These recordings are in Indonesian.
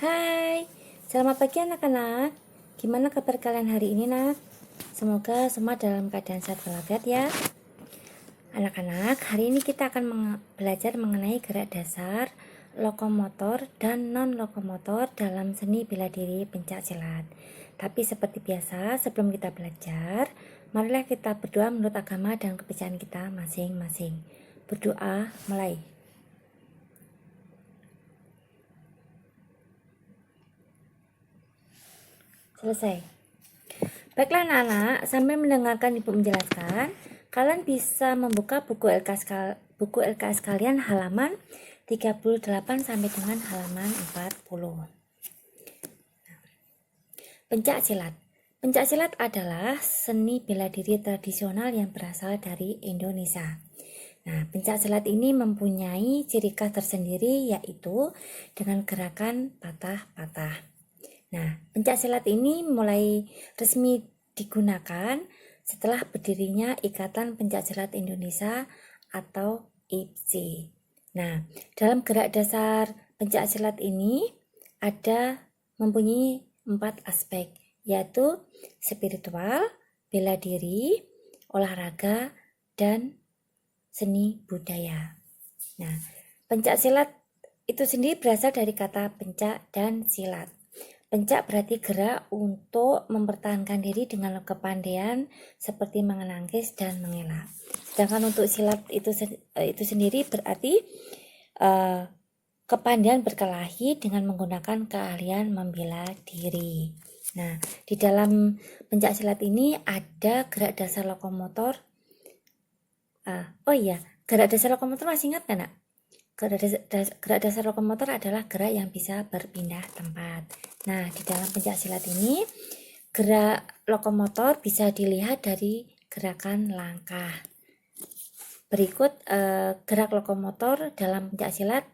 Hai, selamat pagi anak-anak. Gimana kabar kalian hari ini, nak? Semoga semua dalam keadaan sehat walafiat ya. Anak-anak, hari ini kita akan belajar mengenai gerak dasar, lokomotor, dan non-lokomotor dalam seni bela diri pencak silat. Tapi seperti biasa, sebelum kita belajar, marilah kita berdoa menurut agama dan kepercayaan kita masing-masing. Berdoa, mulai. Selesai. Baiklah anak-anak, sambil mendengarkan ibu menjelaskan, kalian bisa membuka buku LKS kalian halaman 38 sampai dengan halaman 40. Pencak silat. Pencak silat adalah seni bela diri tradisional yang berasal dari Indonesia. Nah, pencak silat ini mempunyai ciri khas tersendiri, yaitu dengan gerakan patah-patah. Nah, pencak silat ini mulai resmi digunakan setelah berdirinya Ikatan Pencak Silat Indonesia atau IPSI. Nah, dalam gerak dasar pencak silat ini mempunyai 4 aspek, yaitu spiritual, bela diri, olahraga, dan seni budaya. Nah, pencak silat itu sendiri berasal dari kata pencak dan silat. Pencak berarti gerak untuk mempertahankan diri dengan kepandaian seperti menangkis dan mengelak. Sedangkan untuk silat itu sendiri berarti kepandaian berkelahi dengan menggunakan keahlian membela diri. Nah, di dalam pencak silat ini ada gerak dasar lokomotor. Gerak dasar lokomotor masih ingat kan, nak? Gerak dasar lokomotor adalah gerak yang bisa berpindah tempat. Nah, di dalam pencak silat ini, gerak lokomotor bisa dilihat dari gerakan langkah. Berikut gerak lokomotor dalam pencak silat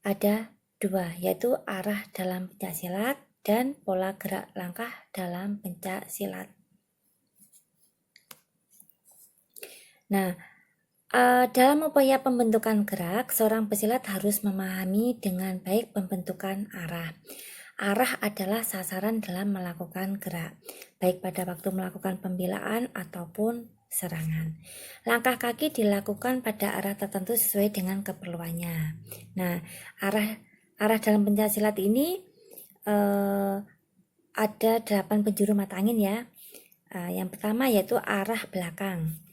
ada 2, yaitu arah dalam pencak silat dan pola gerak langkah dalam pencak silat. Nah, dalam upaya pembentukan gerak, seorang pesilat harus memahami dengan baik pembentukan arah. Arah adalah sasaran dalam melakukan gerak, baik pada waktu melakukan pembelaan ataupun serangan. Langkah kaki dilakukan pada arah tertentu sesuai dengan keperluannya. Nah, arah dalam pencak silat ini ada 8 penjuru mata angin ya. Yang pertama yaitu arah belakang,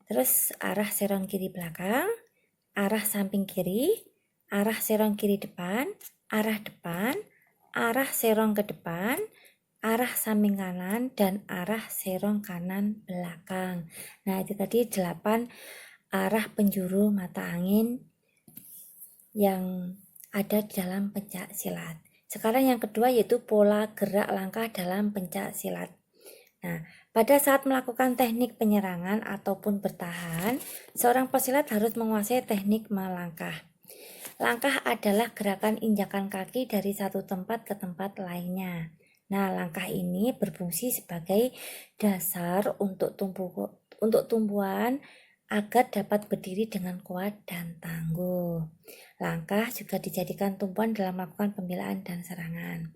terus arah serong kiri belakang, arah samping kiri, arah serong kiri depan, arah serong ke depan, arah samping kanan, dan arah serong kanan belakang. Nah, itu tadi 8 arah penjuru mata angin yang ada di dalam pencak silat. Sekarang yang kedua yaitu pola gerak langkah dalam pencak silat. Nah, pada saat melakukan teknik penyerangan ataupun bertahan, seorang pesilat harus menguasai teknik melangkah. Langkah adalah gerakan injakan kaki dari satu tempat ke tempat lainnya. Nah, langkah ini berfungsi sebagai dasar untuk tumbuhan agar dapat berdiri dengan kuat dan tangguh. Langkah juga dijadikan tumpuan dalam melakukan pembelaan dan serangan.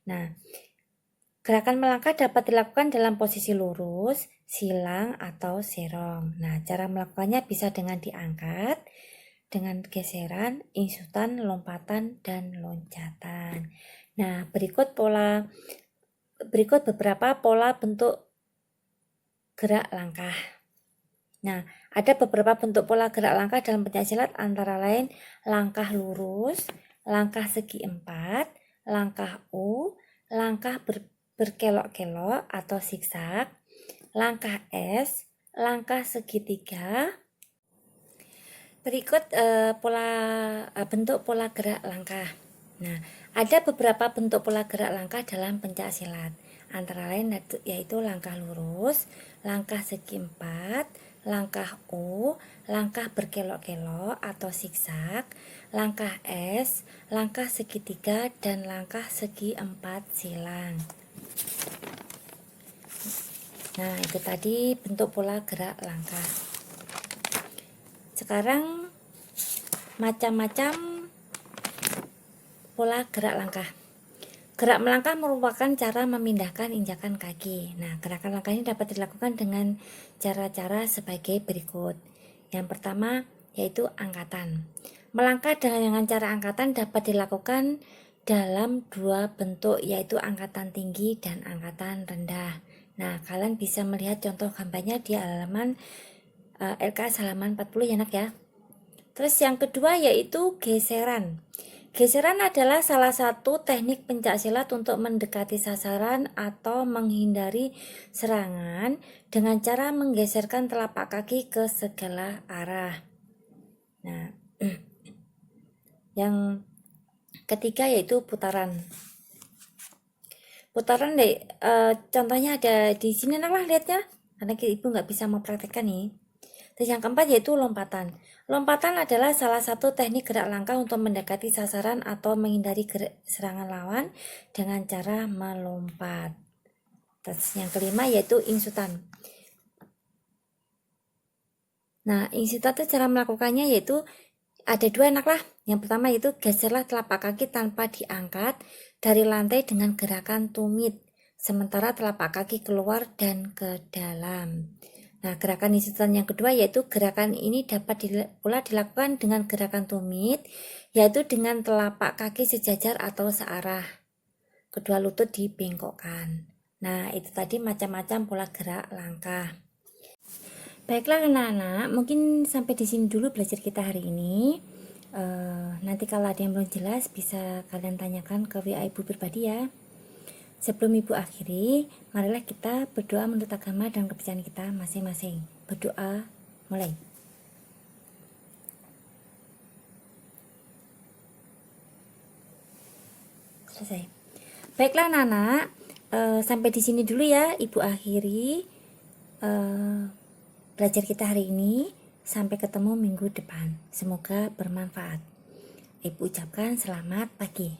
Nah, gerakan melangkah dapat dilakukan dalam posisi lurus, silang, atau serong. Nah, cara melakukannya bisa dengan diangkat, dengan geseran, insutan, lompatan, dan loncatan. Nah, berikut beberapa pola bentuk gerak langkah. Nah, ada beberapa bentuk pola gerak langkah dalam pencak silat, antara lain langkah lurus, langkah segi 4, langkah U, langkah berkelok-kelok atau zigzag, langkah S, langkah segitiga. Berikut bentuk pola gerak langkah. Nah, ada beberapa bentuk pola gerak langkah dalam pencak silat, antara lain yaitu langkah lurus, langkah segi 4, langkah U, langkah berkelok-kelok atau zigzag, langkah S, langkah segitiga, dan langkah segi 4 silang. Nah, itu tadi bentuk pola gerak langkah. Sekarang macam-macam pola gerak langkah. Gerak melangkah merupakan cara memindahkan injakan kaki. Nah, gerakan langkah ini dapat dilakukan dengan cara-cara sebagai berikut. Yang pertama yaitu angkatan. Melangkah dengan cara angkatan dapat dilakukan dalam dua bentuk, yaitu angkatan tinggi dan angkatan rendah. Nah, kalian bisa melihat contoh gambarnya di halaman LKS halaman 40 ya nak ya. Terus yang kedua yaitu geseran. Geseran adalah salah satu teknik pencaksilat untuk mendekati sasaran atau menghindari serangan dengan cara menggeserkan telapak kaki ke segala arah. Nah, yang ketiga yaitu putaran. Putaran contohnya ada di sini nak lah lihatnya, karena ibu nggak bisa mempraktekkan nih. Terus yang keempat yaitu lompatan. Lompatan adalah salah satu teknik gerak langkah untuk mendekati sasaran atau menghindari serangan lawan dengan cara melompat. Terus yang kelima yaitu insutan. Nah, insutan itu cara melakukannya yaitu ada dua anak lah. Yang pertama yaitu geserlah telapak kaki tanpa diangkat dari lantai dengan gerakan tumit, sementara telapak kaki keluar dan ke dalam. Nah, gerakan insutan yang kedua yaitu gerakan ini dapat pula dilakukan dengan gerakan tumit, yaitu dengan telapak kaki sejajar atau searah. Kedua lutut dibengkokkan. Nah, itu tadi macam-macam pola gerak langkah. Baiklah anak-anak, mungkin sampai di sini dulu belajar kita hari ini. Nanti kalau ada yang belum jelas bisa kalian tanyakan ke WA ibu pribadi ya. Sebelum ibu akhiri, marilah kita berdoa menurut agama dan kepercayaan kita masing-masing. Berdoa, mulai. Selesai. Baiklah anak-anak, sampai di sini dulu ya ibu akhiri belajar kita hari ini. Sampai ketemu minggu depan. Semoga bermanfaat. Ibu ucapkan selamat pagi.